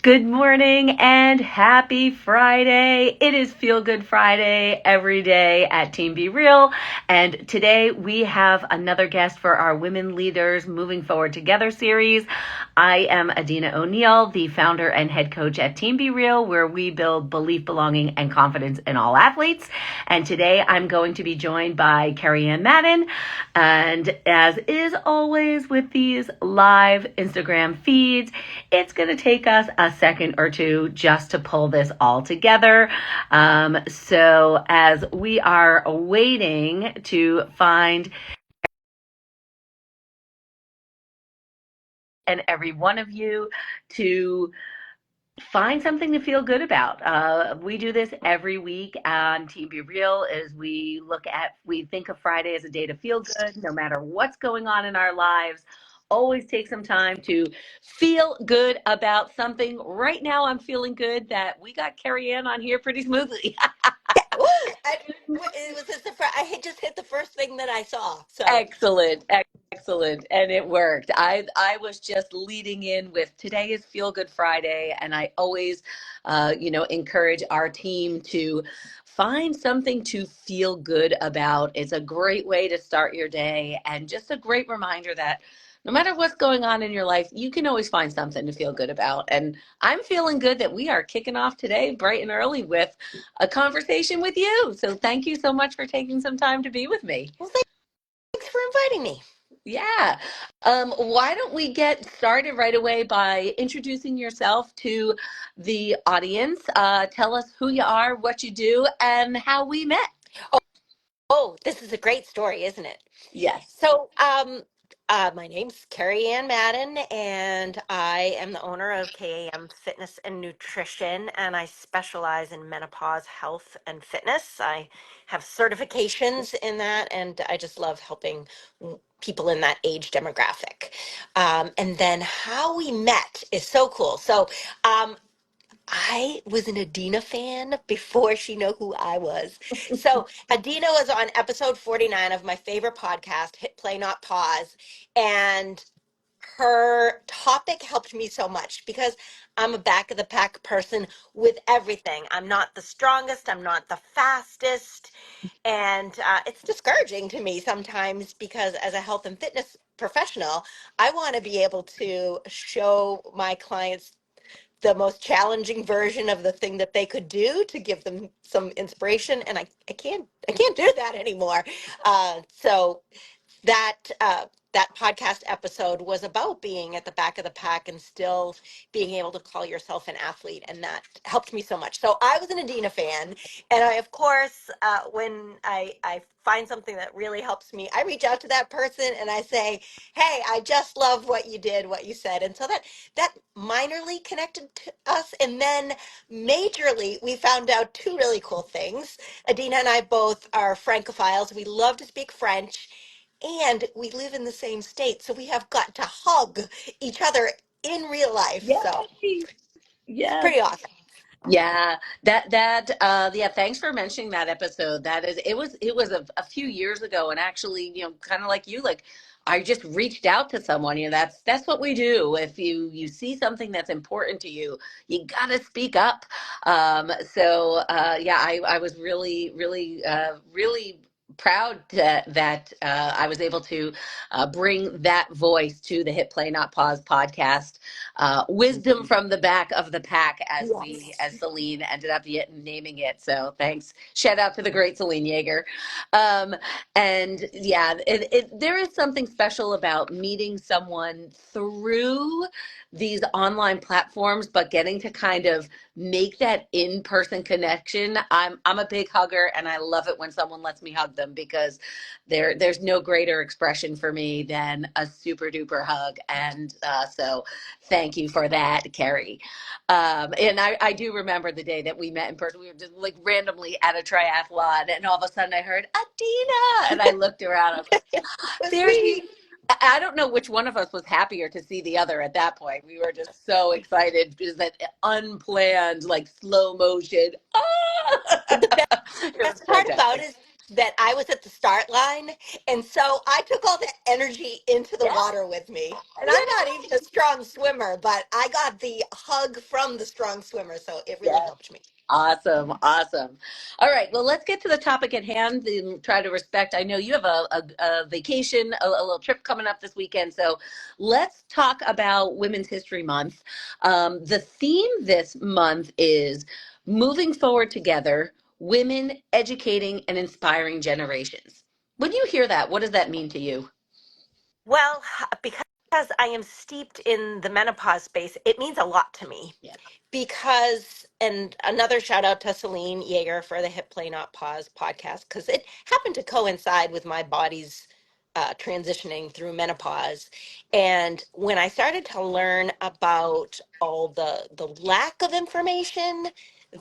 Good morning and happy Friday. It is Feel Good Friday every day at Team Be Real. And today we have another guest for our Women Leaders Moving Forward Together series. I am Adina O'Neill, the founder and head coach at Team Be Real, where we build belief, belonging, and confidence in all athletes. And today I'm going to be joined by Kerry Ann Madden. And as is always with these live Instagram feeds, it's going to take us a second or two just to pull this all together. So as we are waiting to find and every one of you to find something to feel good about. We do this every week on Team Be Real as we think of Friday as a day to feel good, no matter what's going on in our lives. Always take some time to feel good about something. Right now, I'm feeling good that we got Kerry Ann on here pretty smoothly. Ooh, it was just I had just hit the first thing that I saw. So Excellent, excellent, and it worked. I was just leading in with today is Feel Good Friday, and I always, encourage our team to find something to feel good about. It's a great way to start your day, and just a great reminder that no matter what's going on in your life, you can always find something to feel good about. And I'm feeling good that we are kicking off today bright and early with a conversation with you. So thank you so much for taking some time to be with me. well, thanks for inviting me. Yeah. Why don't we get started right away by introducing yourself to the audience? Tell us who you are, what you do, and how we met. Oh, this is a great story, isn't it? Yes. My name's Kerry Ann Madden, and I am the owner of KAM Fitness and Nutrition, and I specialize in menopause health and fitness. I have certifications in that, and I just love helping people in that age demographic. And then how we met is so cool. Um, I was an Adina fan before she knew who I was. So Adina was on episode 49 of my favorite podcast, Hit Play Not Pause. And her topic helped me so much because I'm a back of the pack person with everything. I'm not the strongest, I'm not the fastest. And it's discouraging to me sometimes because as a health and fitness professional, I want to be able to show my clients the most challenging version of the thing that they could do to give them some inspiration, and I can't do that anymore. So that that podcast episode was about being at the back of the pack and still being able to call yourself an athlete, and that helped me so much. So I was an Adina fan, and I, of course, when I find something that really helps me, I reach out to that person and I say, "Hey, I just love what you did, what you said," and so that minorly connected to us, and then majorly we found out two really cool things. Adina and I both are Francophiles. We love to speak French, and we live in the same state, so we have got to hug each other in real life. So Yay. it's Yes. pretty awesome. Yeah, yeah, thanks for mentioning that episode. It was a few years ago, and actually, kind of like you, like I just reached out to someone. That's what we do. If you see something that's important to you, you gotta speak up. Yeah, I was really, really, really proud that I was able to bring that voice to the Hit Play Not Pause podcast. Wisdom from the back of the pack, as Yes. Celine ended up naming it. So thanks. Shout out to the great Celine Yeager. And yeah, there is something special about meeting someone through these online platforms, but getting to kind of make that in-person connection. I'm a big hugger, and I love it when someone lets me hug them because there's no greater expression for me than a super duper hug. And so thank you for that, Kerry. And I do remember the day that we met in person. We were just like randomly at a triathlon, and all of a sudden I heard Adina, and I looked around. I was like, It was there she. me. I don't know which one of us was happier to see the other at that point. We were just so excited because that unplanned, like slow motion. Ah! The It was best part about fantastic. it that I was at the start line. And so I took all that energy into the Yeah. water with me. And I'm Yeah. not even a strong swimmer, but I got the hug from the strong swimmer. So it really Yeah. helped me. Awesome, awesome. All right, well, let's get to the topic at hand and try to respect. I know you have a vacation, a little trip coming up this weekend, so let's talk about Women's History Month. The theme this month is moving forward together, women educating and inspiring generations. When you hear that, what does that mean to you? Well, because I am steeped in the menopause space, it means a lot to me. Yeah. Because, and another shout out to Celine Yeager for the Hip Play Not Pause podcast, because it happened to coincide with my body's transitioning through menopause. And when I started to learn about all the lack of information,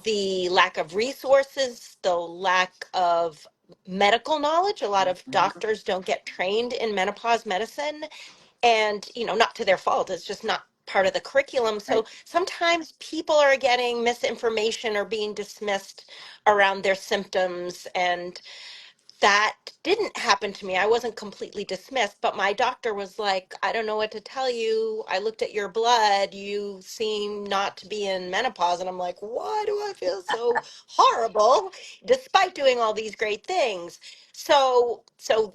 the lack of resources, the lack of medical knowledge, a lot of doctors don't get trained in menopause medicine, and not to their fault, it's just not part of the curriculum. So Right. sometimes people are getting misinformation or being dismissed around their symptoms, and that didn't happen to me. I wasn't completely dismissed, but my doctor was like, I don't know what to tell you. I looked at your blood. You seem not to be in menopause. And I'm like, why do I feel so horrible despite doing all these great things? So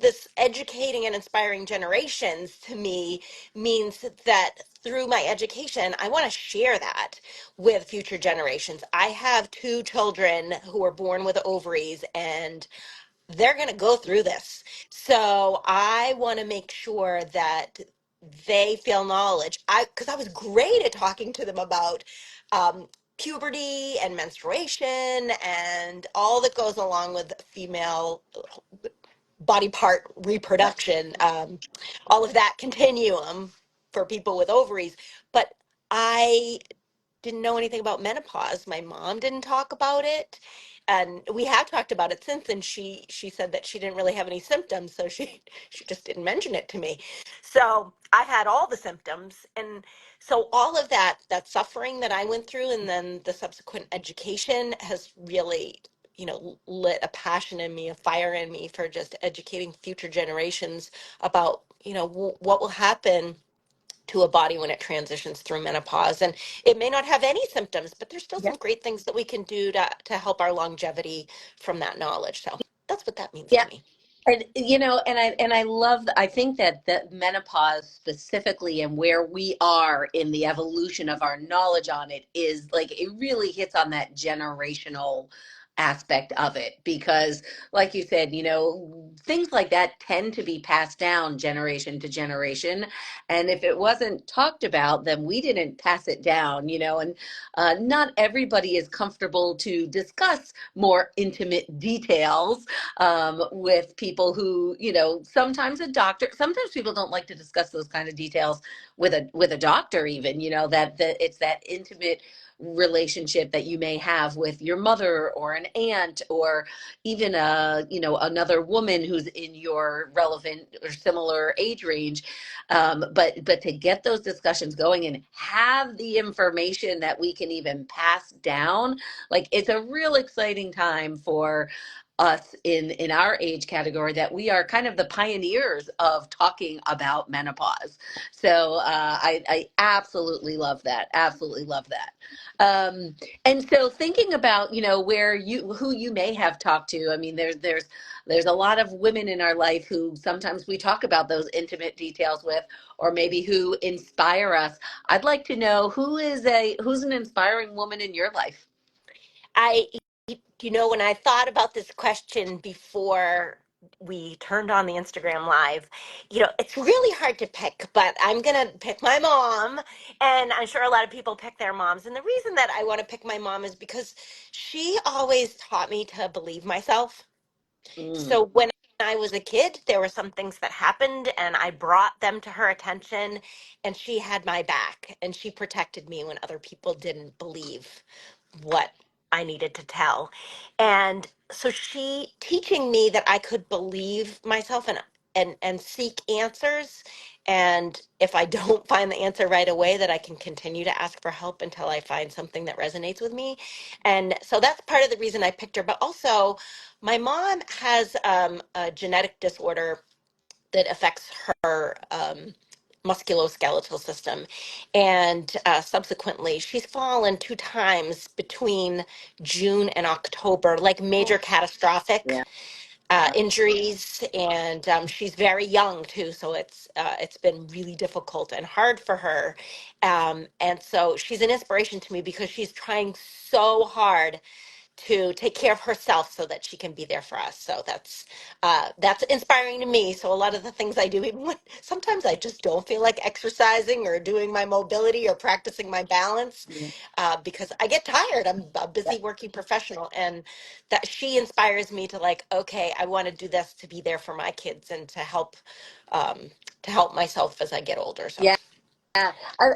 this educating and inspiring generations to me means that through my education, I want to share that with future generations. I have two children who were born with ovaries, and they're going to go through this. So I want to make sure that they feel knowledge. Because I was great at talking to them about um, puberty and menstruation and all that goes along with female body part Yep. reproduction, all of that continuum for people with ovaries. But I didn't know anything about menopause. My mom didn't talk about it. And we have talked about it since, and she said that she didn't really have any symptoms, so she just didn't mention it to me. So I had all the symptoms, and so all of that suffering that I went through, and then the subsequent education has really, lit a passion in me, a fire in me for just educating future generations about, what will happen to a body when it transitions through menopause. And it may not have any symptoms, but there's still some great things that we can do to help our longevity from that knowledge. So that's what that means Yeah. to me. And and I love I think that the menopause specifically and where we are in the evolution of our knowledge on it is like it really hits on that generational aspect of it because like you said, things like that tend to be passed down generation to generation, and if it wasn't talked about then we didn't pass it down, and not everybody is comfortable to discuss more intimate details with people who, sometimes a doctor, sometimes people don't like to discuss those kind of details with a doctor, even, that it's that intimate relationship that you may have with your mother or an aunt or even another woman who's in your relevant or similar age range, but to get those discussions going and have the information that we can even pass down, like it's a real exciting time for us in our age category that we are kind of the pioneers of talking about menopause. So I absolutely love that. Absolutely love that. And so thinking about where you who you may have talked to. I mean, there's a lot of women in our life who sometimes we talk about those intimate details with, or maybe who inspire us. I'd like to know who's an inspiring woman in your life. I, when I thought about this question before we turned on the Instagram live, it's really hard to pick, but I'm going to pick my mom. And I'm sure a lot of people pick their moms. And the reason that I want to pick my mom is because she always taught me to believe myself. Mm, So when I was a kid, there were some things that happened, and I brought them to her attention, and she had my back, and she protected me when other people didn't believe what I needed to tell. And so she teaching me that I could believe myself and seek answers And if I don't find the answer right away, that I can continue to ask for help until I find something that resonates with me. And so that's part of the reason I picked her. But also, my mom has a genetic disorder that affects her musculoskeletal system. And subsequently, she's fallen two times between June and October, like major Yeah. catastrophic injuries, and she's very young too, so it's been really difficult and hard for her. And so she's an inspiration to me because she's trying so hard to take care of herself so that she can be there for us. So that's inspiring to me. So a lot of the things I do, even when sometimes I just don't feel like exercising or doing my mobility or practicing my balance, Yeah. because I get tired. I'm a busy working professional, and that she inspires me to like, okay, I want to do this to be there for my kids and um, to help myself as I get older. So Yeah. Yeah,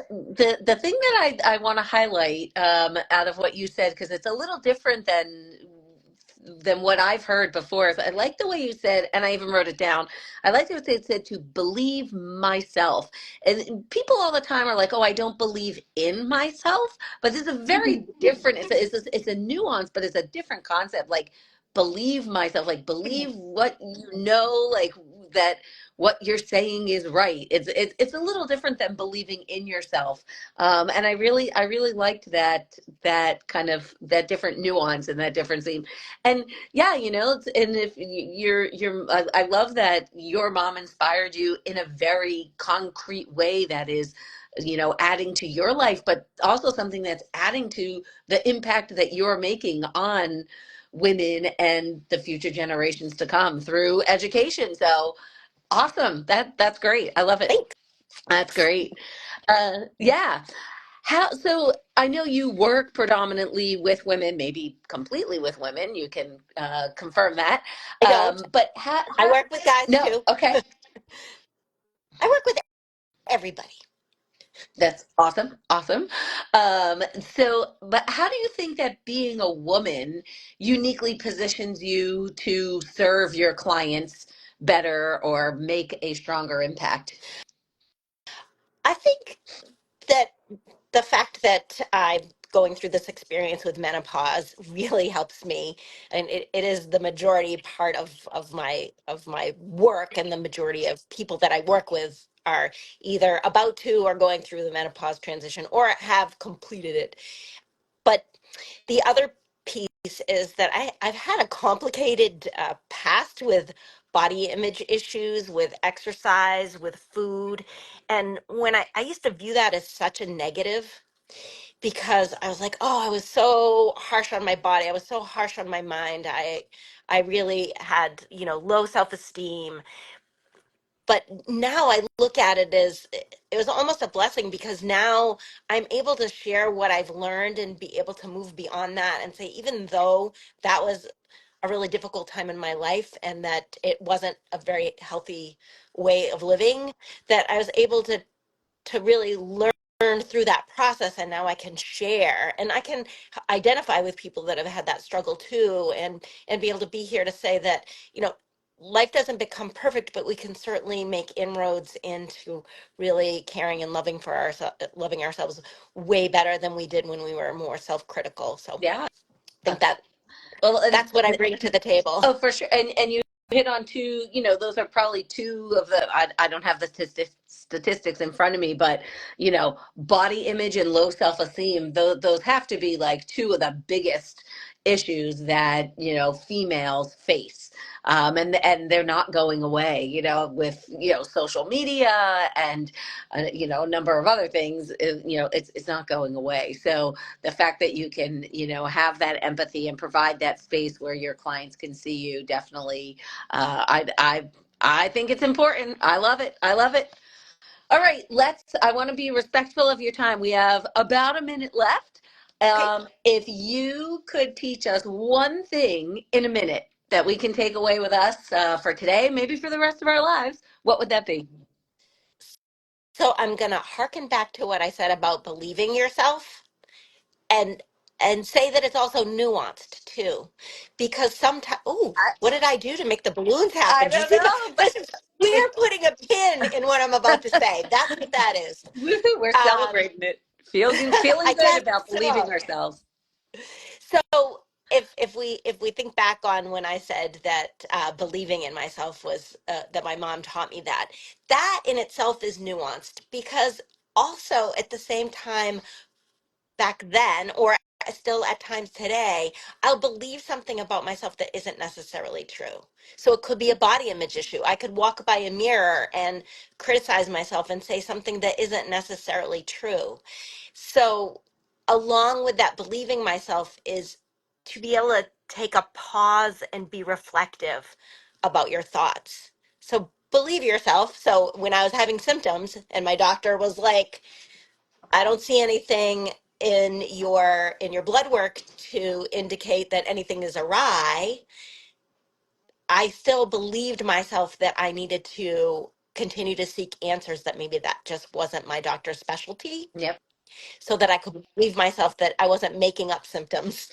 the thing that I want to highlight out of what you said, because it's a little different than what I've heard before, is I like the way you said, and I even wrote it down. I like the way it said to believe myself. And people all the time are like, "Oh, I don't believe in myself," but this is a very different. It's a nuance, but it's a different concept. Like believe myself, like believe what you know, like that what you're saying is right. It's a little different than believing in yourself, and I really liked that kind of that different nuance and that different theme. And yeah, and if I love that your mom inspired you in a very concrete way that is, adding to your life, but also something that's adding to the impact that you're making on women and the future generations to come through education. So awesome. That's great. I love it. thanks. That's great. Yeah. So I know you work predominantly with women, maybe completely with women. You can confirm that. I don't. But I work with guys no, too. okay. I work with everybody. That's awesome. Awesome. But how do you think that being a woman uniquely positions you to serve your clients better or make a stronger impact? I think that the fact that I'm going through this experience with menopause really helps me, and it is the majority part of my work, and the majority of people that I work with are either about to or going through the menopause transition or have completed it. But the other piece is that I've had a complicated past with body image issues, with exercise, with food. And when I used to view that as such a negative, because I was like, oh, I was so harsh on my body. I was so harsh on my mind. I really had, low self-esteem. But now I look at it as it was almost a blessing, because now I'm able to share what I've learned and be able to move beyond that and say, even though that was a really difficult time in my life and that it wasn't a very healthy way of living, that I was able to really learn through that process, and now I can share and I can identify with people that have had that struggle too, and be able to be here to say that, life doesn't become perfect, but we can certainly make inroads into really caring and loving ourselves way better than we did when we were more self-critical. So Yeah. I think that Well, that's what I bring to the table. oh, for sure. And you hit on two, those are probably two of I don't have the statistics in front of me, but, body image and low self-esteem, those have to be like two of the biggest issues that, females face. And they're not going away, with, social media and, a number of other things, it's not going away. So, the fact that you can have that empathy and provide that space where your clients can see you, definitely, I think it's important. I love it. I love it. All right, I want to be respectful of your time. We have about a minute left. Okay. If you could teach us one thing in a minute that we can take away with us for today, maybe for the rest of our lives, what would that be? So I'm going to harken back to what I said about believing yourself, and and say that it's also nuanced too, because sometimes, oh, I, what did I do to make the balloons I happen? Did you don't see that? know, but This is, we're it, putting a pin in what I'm about to say. That's what that is. woohoo, we're Um, celebrating it. Feeling I good guess about believing so. ourselves. So if we think back on when I said that believing in myself was that my mom taught me that, that in itself is nuanced because also at the same time back then, or still at times today, I'll believe something about myself that isn't necessarily true. So it could be a body image issue. I could walk by a mirror and criticize myself and say something that isn't necessarily true. So, along with that, believing myself is to be able to take a pause and be reflective about your thoughts. So, believe yourself. So, when I was having symptoms and my doctor was like, I don't see anything in your blood work to indicate that anything is awry. I still believed myself that I needed to continue to seek answers, that maybe that just wasn't my doctor's specialty, Yep. so that I could believe myself that I wasn't making up symptoms.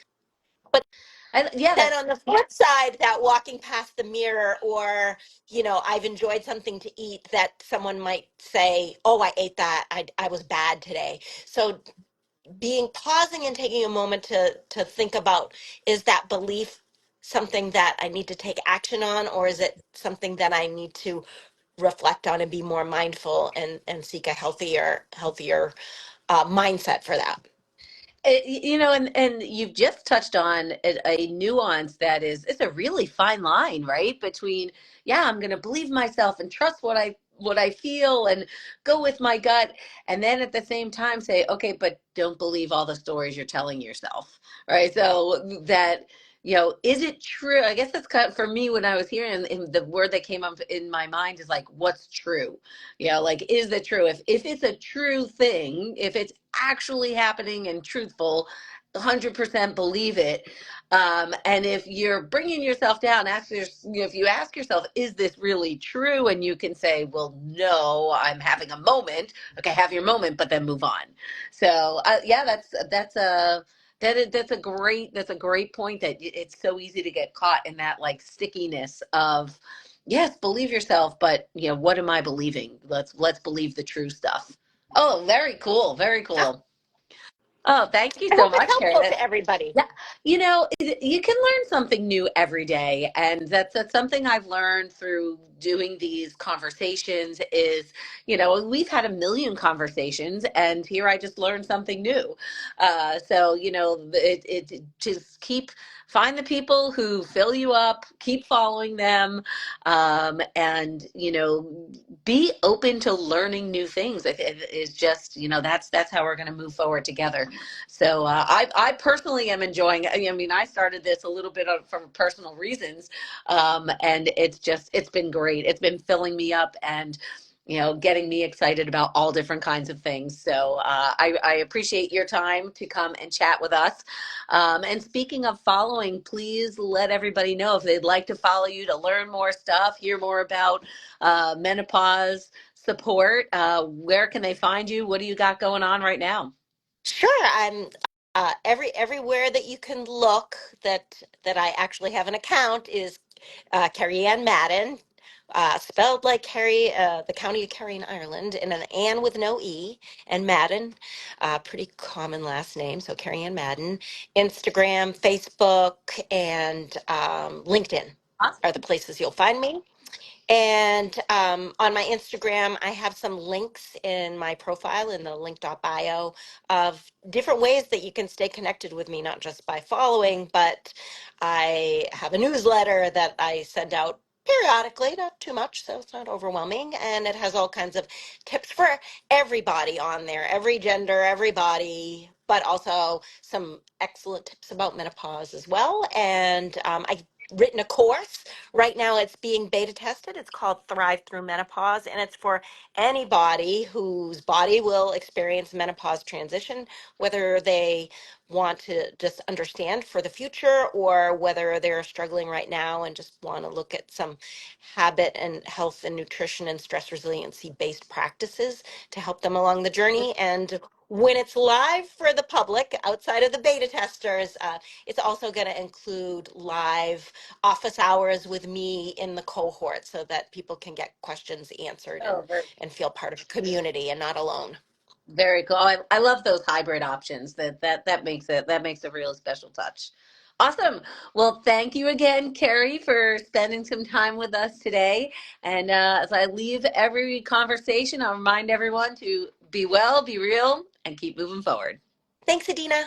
But Yeah, then that's on the flip side, that walking past the mirror, or I've enjoyed something to eat that someone might say, oh, I ate that, I was bad today. So being pausing and taking a moment to think about, is that belief something that I need to take action on, or is it something that I need to reflect on and be more mindful and seek a healthier mindset for that. and you've just touched on a nuance that is, it's a really fine line, right? Between, yeah, I'm going to believe myself and trust what I feel and go with my gut, and then at the same time say, okay, but don't believe all the stories you're telling yourself, right? So that, is it true? I guess that's kind of, for me, when I was hearing, and the word that came up in my mind is like, what's true? Like, is it true? If it's a true thing, if it's actually happening and truthful, 100% believe it. And if you're bringing yourself down, if you ask yourself, is this really true? And you can say, well, no, I'm having a moment. Okay, have your moment, but then move on. So yeah, that's a great point, that it's so easy to get caught in that like stickiness of, yes, believe yourself, but what am I believing? Let's believe the true stuff. Oh, very cool. Very Yeah, cool. Oh, thank you I so hope it's much, Carrie. helpful to everybody. Yeah, you can learn something new every day, and that's something I've learned through doing these conversations. Is we've had a million conversations, and here I just learned something new. So it just find the people who fill you up, keep following them, and be open to learning new things. It is just that's how we're going to move forward together. So I personally am enjoying it. I mean, I started this a little bit from personal reasons, and it's been great. It's been filling me up and getting me excited about all different kinds of things. So I appreciate your time to come and chat with us. And speaking of following, please let everybody know if they'd like to follow you to learn more stuff, hear more about menopause support. Where can they find you? What do you got going on right now? Sure, I'm everywhere that you can look that I actually have an account is Kerry Ann Madden, spelled like Kerry, the county of Kerry in Ireland, and an Ann with no E, and Madden, pretty common last name, so Kerry Ann Madden. Instagram, Facebook, and LinkedIn are the Awesome. places you'll find me. And on my Instagram, I have some links in my profile in the link.bio of different ways that you can stay connected with me, not just by following, but I have a newsletter that I send out periodically, not too much, so it's not overwhelming. And it has all kinds of tips for everybody on there, every gender, everybody, but also some excellent tips about menopause as well. And I've written a course. Right now, it's being beta tested. It's called Thrive Through Menopause, and it's for anybody whose body will experience menopause transition, whether they want to just understand for the future or whether they're struggling right now and just want to look at some habit and health and nutrition and stress resiliency based practices to help them along the journey. And When it's live for the public outside of the beta testers, it's also going to include live office hours with me in the cohort so that people can get questions answered Oh, very, and feel part of a community and not alone. very cool. I love those hybrid options. That makes a real special touch. Awesome. Well, thank you again, Kerry, for spending some time with us today. And as I leave every conversation, I'll remind everyone to be well, be real, and keep moving forward. Thanks, Adina.